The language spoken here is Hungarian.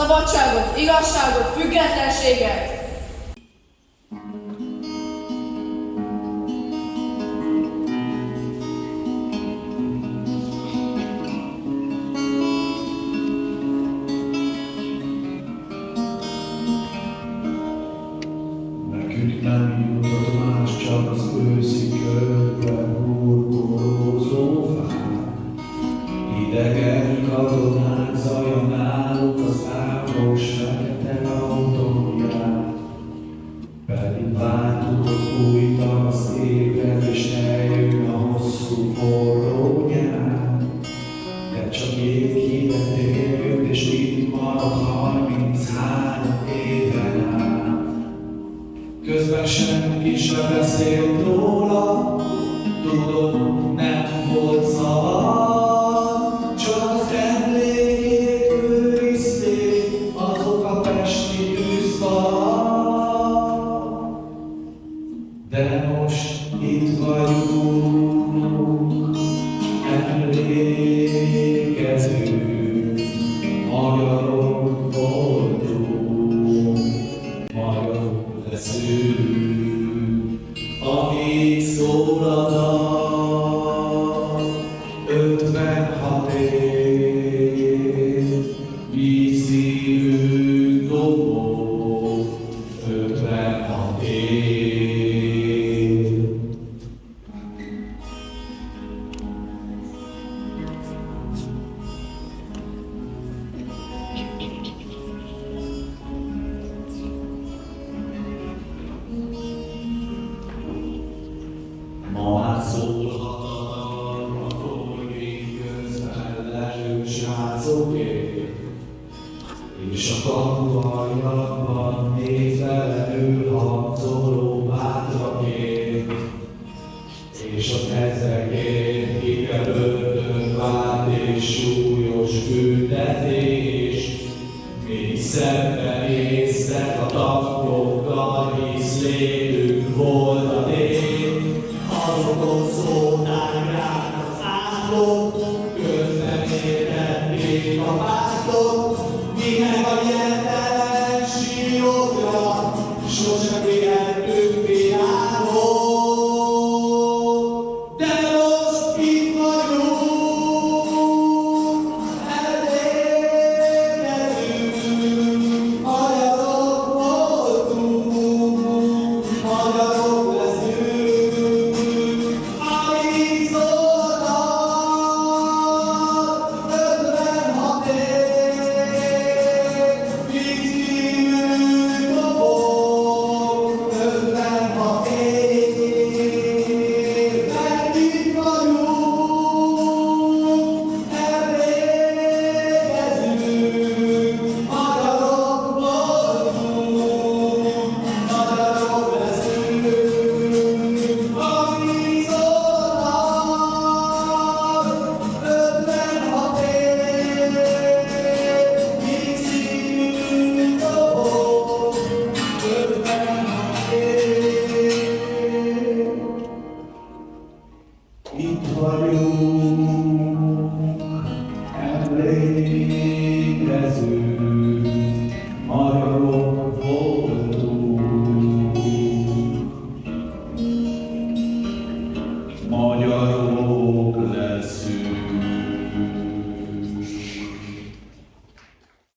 szabadságot, igazságot, függetlenséget. Nekünk nem jutott más, csak az őszi körben burkolózó fák. Idegen katonák zaja náluk az ápros fekete autóját. Pedig vártuk új tavasz ébred, és eljön a hosszú forró nyár. De csak évhíret érjük, és itt marad 33 éven át. Közben senki sem beszélt róla, tudod, nem volt szabad, csak az emlékét őrizték azok a pesti tűzfalak. De most itt vagyunk, emlékezünk, magyarok voltunk, magyarok leszünk, amíg szól a dal. 56 év, mi szívünk dobog, 56 év. Ma már szólhat a dalmakról, közben lelő srácokért, és a kapuajrakban nézve lelő harcoló bátrakért, és az ezekért kikkel börtönvád és súlyos büntetés. Mi szembenéztek a tapokkal, hisz lélünk volt a nép, azokon szólták ránk az átló